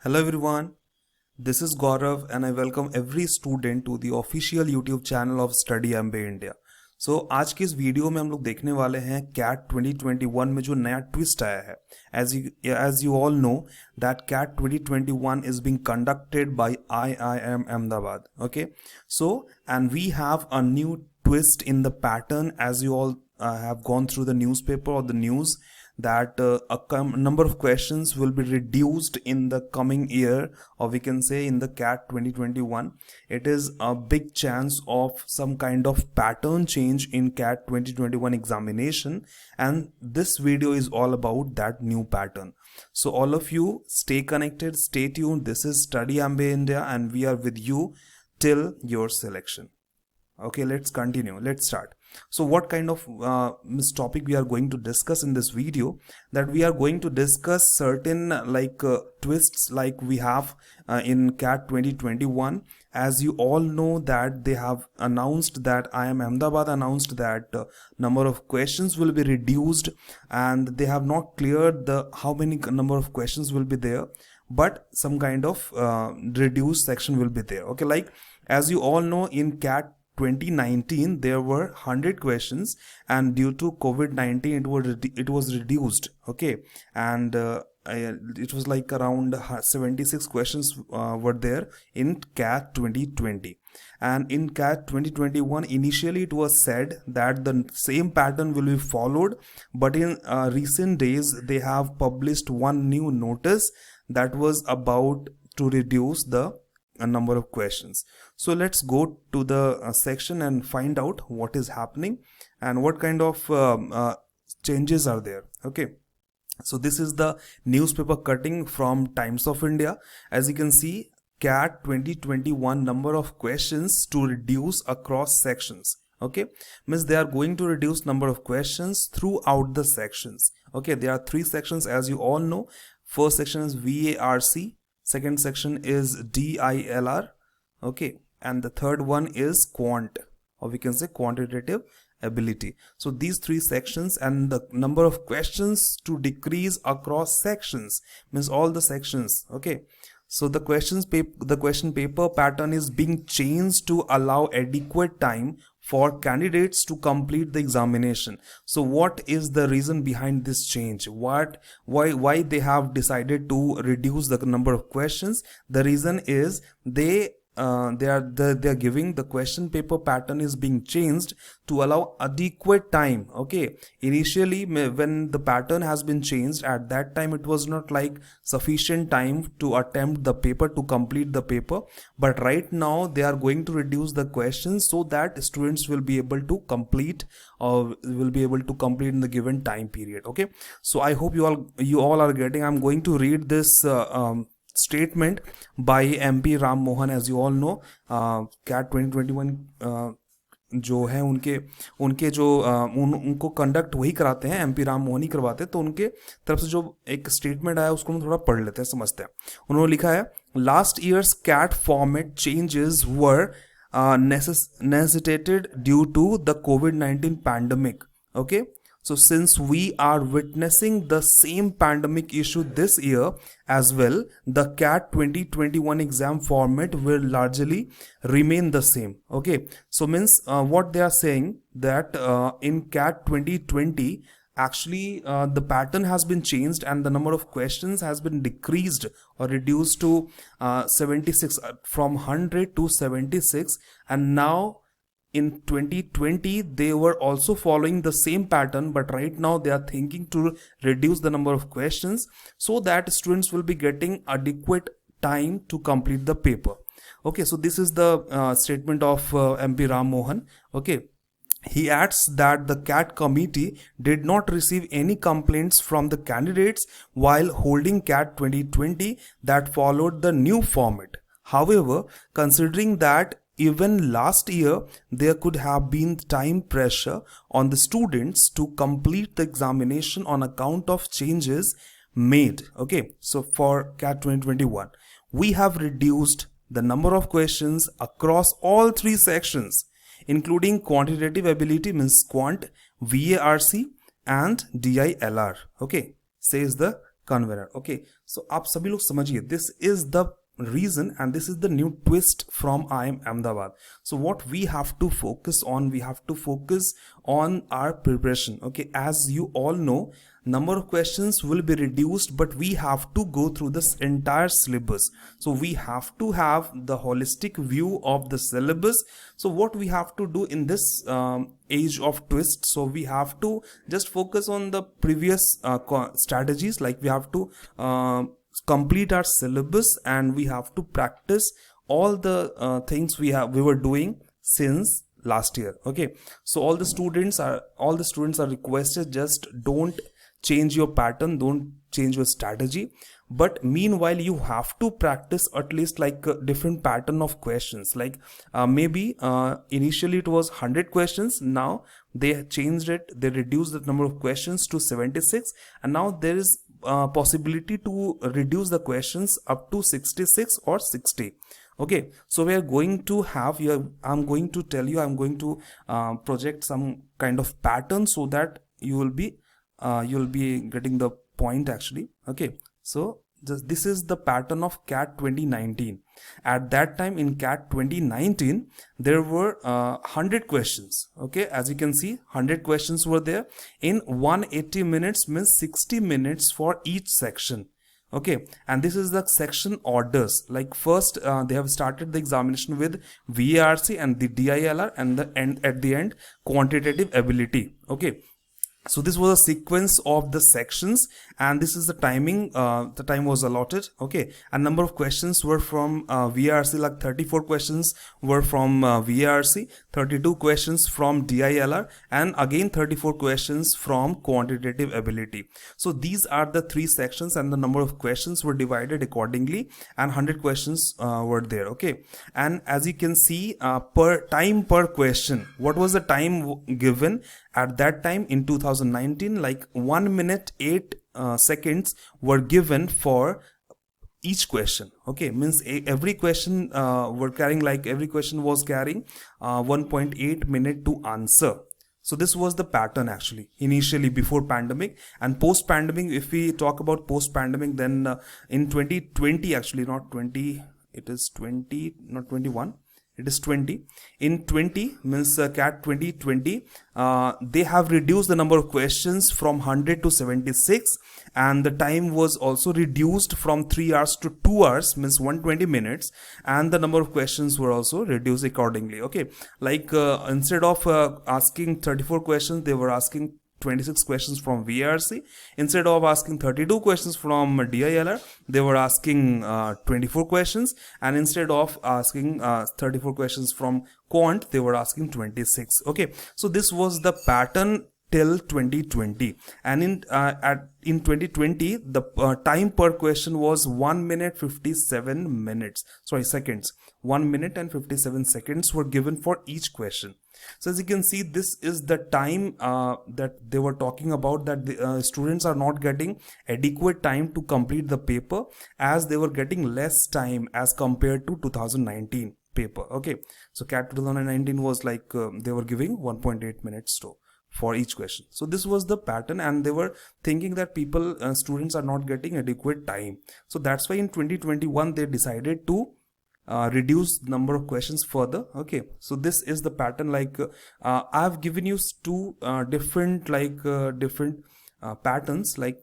Hello everyone, this is Gaurav and I welcome every student to the official YouTube channel of Study MBA India. So आज की इस video में हम लोग देखने वाले हैं कैट 2021 में जो नया ट्विस्ट आया है. As you all know that CAT 2021 is being conducted by IIM Ahmedabad. Okay, so and we have a new twist in the pattern, as you all have gone through the newspaper or the news, that number of questions will be reduced in the coming year, or we can say in the CAT 2021. It is a big chance of some kind of pattern change in CAT 2021 examination, and this video is all about that new pattern. So all of you stay connected, stay tuned. This is Study MBA India and we are with you till your selection. Okay, let's continue. Let's start. So what kind of topic we are going to discuss in this video? That we are going to discuss certain twists like we have in CAT 2021. As you all know that they have announced that IIM Ahmedabad announced that number of questions will be reduced, and they have not cleared the how many number of questions will be there, but some kind of reduced section will be there. Okay, like as you all know, in CAT 2019 there were 100 questions, and due to COVID-19 it was reduced. Okay, and it was like around 76 questions were there in CAT 2020. And in CAT 2021 initially it was said that the same pattern will be followed, but in recent days they have published one new notice that was about to reduce the number of questions. So let's go to the section and find out what is happening and what kind of changes are there. Okay, so this is the newspaper cutting from Times of India. As you can see, CAT 2021 number of questions to reduce across sections. Okay, means they are going to reduce number of questions throughout the sections. Okay, there are three sections, as you all know. First section is VARC, second section is DILR, okay, and the third one is quant, or we can say quantitative ability. So these three sections, and the number of questions to decrease across sections means all the sections. Okay, so the question paper pattern is being changed to allow adequate time for candidates to complete the examination. So what is the reason behind this change? Why they have decided to reduce the number of questions? The reason is they are giving the question paper pattern is being changed to allow adequate time. Okay, initially when the pattern has been changed, at that time it was not like sufficient time to attempt the paper, to complete the paper, but right now they are going to reduce the questions so that students will be able to complete, or will be able to complete in the given time period. Okay, so I hope you all are getting. I'm going to read this statement by MP Ram Mohan. As you all know, CAT 2021 जो है उनके जो उनको conduct वही कराते हैं, MP Ram Mohan ही करवाते हैं. तो उनके तरफ से जो एक स्टेटमेंट आया उसको हम थोड़ा पढ़ लेते हैं, समझते हैं. उन्होंने लिखा है, last years CAT format changes were necessitated due to the COVID-19 pandemic. Okay, so since we are witnessing the same pandemic issue this year as well, the CAT 2021 exam format will largely remain the same. Okay, so means what they are saying that in CAT 2020 actually the pattern has been changed and the number of questions has been decreased or reduced to 76, from 100 to 76, and now in 2020 they were also following the same pattern, but right now they are thinking to reduce the number of questions so that students will be getting adequate time to complete the paper. Okay, so this is the statement of MP Ram Mohan. Okay, he adds that the CAT committee did not receive any complaints from the candidates while holding CAT 2020 that followed the new format. However, considering that even last year there could have been time pressure on the students to complete the examination on account of changes made. Okay, so for CAT 2021 we have reduced the number of questions across all three sections, including quantitative ability means quant, VARC and DILR. Okay, says the conveyor. Okay, so आप सभी लोग समझिए, this is the reason and this is the new twist from IIM Ahmedabad. So what we have to focus on, we have to focus on our preparation. Okay, as you all know, number of questions will be reduced, but we have to go through this entire syllabus. So we have to have the holistic view of the syllabus. So what we have to do in this age of twist, so we have to just focus on the previous strategies, like we have to complete our syllabus and we have to practice all the things we were doing since last year. Okay, so all the students are requested, just don't change your pattern, don't change your strategy, but meanwhile you have to practice at least like a different pattern of questions. Like maybe initially it was 100 questions, now they changed it, they reduced the number of questions to 76, and now there is possibility to reduce the questions up to 66 or 60. Okay, so we are going to have here, I'm going to tell you, I'm going to project some kind of pattern so that you will be getting the point actually. Okay, so this is the pattern of CAT 2019. At that time in CAT 2019 there were 100 questions. Okay, as you can see, 100 questions were there in 180 minutes, means 60 minutes for each section. Okay, and this is the section orders. Like first they have started the examination with VARC and the DILR, and at the end quantitative ability. Okay, so this was a sequence of the sections, and this is the timing, the time was allotted. Okay, and number of questions were from VARC, like 34 questions were from VARC, 32 questions from DILR, and again 34 questions from quantitative ability. So these are the three sections, and the number of questions were divided accordingly, and 100 questions were there. Okay, and as you can see, per question, what was the time given at that time in 2019? Like 1 minute 8 seconds were given for each question. Okay, means every question were carrying, like every question was carrying 1.8 minute to answer. So this was the pattern actually initially before pandemic. And post pandemic, if we talk about post pandemic, then in 2020, actually not 20, it is 20, not 21, it is 20. In 20 means CAT 2020, they have reduced the number of questions from 100 to 76, and the time was also reduced from 3 hours to 2 hours, means 120 minutes, and the number of questions were also reduced accordingly. Okay, like instead of asking 34 questions, they were asking 26 questions from VARC. Instead of asking 32 questions from DILR, they were asking 24 questions, and instead of asking 34 questions from quant, they were asking 26. Okay, so this was the pattern till 2020, and in 2020 the time per question was 1 minute 57 minutes, sorry, seconds. 1 minute and 57 seconds were given for each question. So as you can see, this is the time that they were talking about, that the students are not getting adequate time to complete the paper, as they were getting less time as compared to 2019 paper. Okay, so CAT 2019 was like they were giving 1.8 minutes for each question. So this was the pattern, and they were thinking that students are not getting adequate time. So that's why in 2021 they decided to reduce number of questions further. Okay, so this is the pattern. Like I have given you two different patterns, like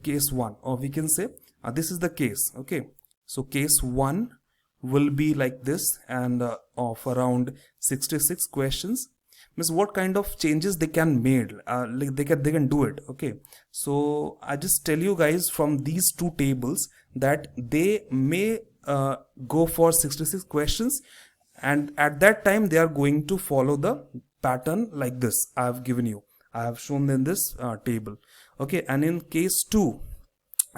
case 1, or we can say this is the case. Okay, so case 1 will be like this, and of around 66 questions. Means what kind of changes they can make, like they can do it. Okay, so I just tell you guys from these two tables that they may go for 66 questions, and at that time they are going to follow the pattern like this I have given you, I have shown in this table. Okay, and in case 2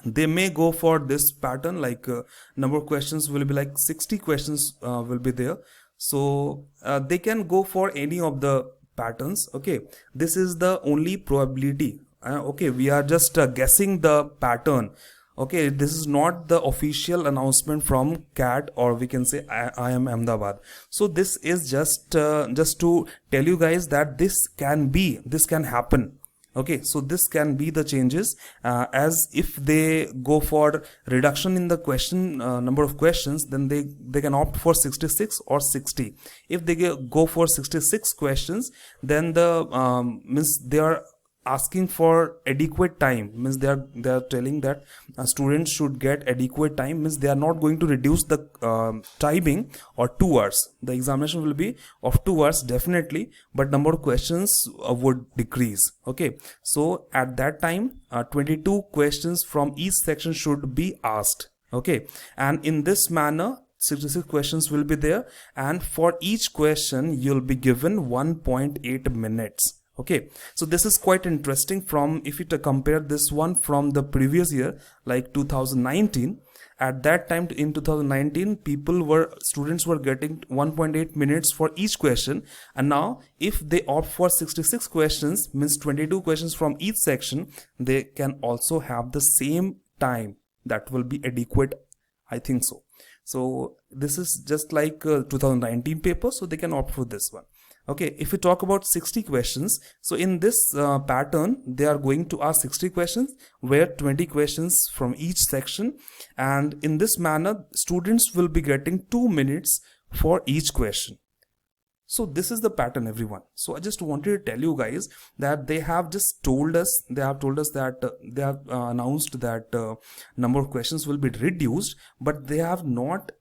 they may go for this pattern, like number of questions will be like 60 questions will be there. So they can go for any of the patterns. Okay, this is the only probability. Okay, we are just guessing the pattern. Okay, this is not the official announcement from CAT, or we can say IIM Ahmedabad. So this is just to tell you guys that this can happen. Okay, so this can be the changes, as if they go for reduction in the question number of questions, then they can opt for 66 or 60. If they go for 66 questions, then the means they are asking for adequate time, means they are telling that students should get adequate time, means they are not going to reduce the timing or 2 hours. The examination will be of 2 hours definitely, but number of questions would decrease. Okay, so at that time 22 questions from each section should be asked. Okay, and in this manner 66 questions will be there, and for each question you'll be given 1.8 minutes. Okay, so this is quite interesting. From if you compare this one from the previous year, like 2019, at that time in 2019 students were getting 1.8 minutes for each question, and now if they opt for 66 questions, means 22 questions from each section, they can also have the same time. That will be adequate, I think so. So this is just like 2019 paper, so they can opt for this one. Okay, if we talk about 60 questions, so in this pattern they are going to ask 60 questions, where 20 questions from each section, and in this manner students will be getting 2 minutes for each question. So this is the pattern, everyone. So I just wanted to tell you guys that they have just told us, that they have announced that number of questions will be reduced, but they have not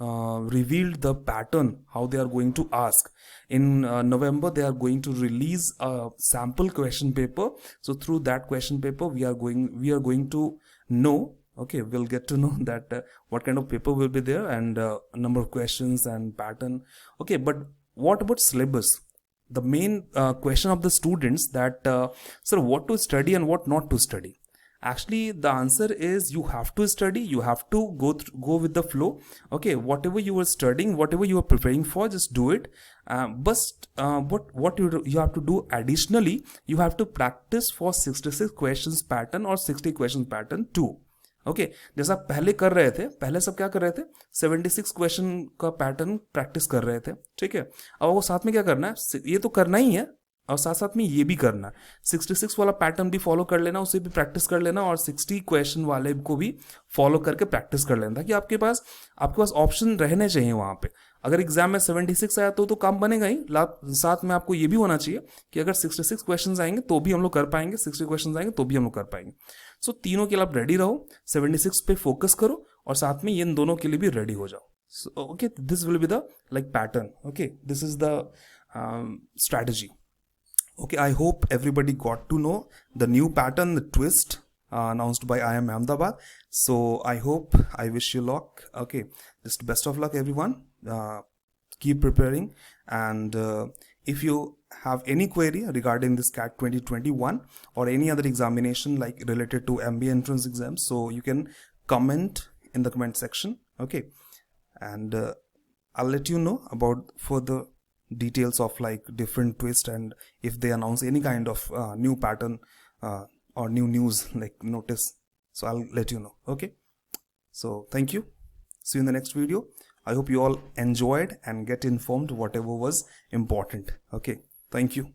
revealed the pattern how they are going to ask. In November they are going to release a sample question paper, so through that question paper we are going to know, okay, we'll get to know that what kind of paper will be there, and number of questions and pattern. Okay, but what about syllabus? The main question of the students, that sir, what to study and what not to study? Actually the answer is you have to study, you have to go with the flow. Okay, whatever you are studying, whatever you are preparing for, just do it. But what you have to do additionally, you have to practice for 66 questions pattern or 60 questions pattern too. Okay, जैसा पहले कर रहे थे, पहले सब क्या कर रहे थे, 76 क्वेश्चन का पैटर्न प्रैक्टिस कर रहे थे, ठीक है। अब वो साथ में क्या करना है, ये तो करना ही है और साथ साथ में ये भी करना है, 66 वाला पैटर्न भी फॉलो कर लेना, उसे भी प्रैक्टिस कर लेना, और 60 क्वेश्चन वाले को भी फॉलो करके प्रैक्टिस कर लेना, ताकि आपके पास ऑप्शन रहने चाहिए वहां पे। अगर एग्जाम में 76 आया तो काम बनेगा ही, साथ में आपको ये भी होना चाहिए कि अगर 66 क्वेश्चंस आएंगे तो भी हम लोग कर पाएंगे, 60 क्वेश्चंस आएंगे तो भी हम लोग कर पाएंगे। सो तीनों के लिए आप रेडी रहो, 76 पे फोकस करो और साथ में इन दोनों के लिए भी रेडी हो जाओ। So okay, this will be the like pattern. Okay, this is the strategy. Okay, I hope everybody got to know the new pattern, the twist announced by IIM Ahmedabad. So I hope, I wish you luck. Okay, just best of luck everyone. Keep preparing, and if you have any query regarding this CAT 2021 or any other examination like related to MBA entrance exams, so you can comment in the comment section. Okay, and I'll let you know about further details of like different twist, and if they announce any kind of new pattern or new news like notice, so I'll let you know. Okay, so thank you, see you in the next video. I hope you all enjoyed and get informed whatever was important. Okay, thank you.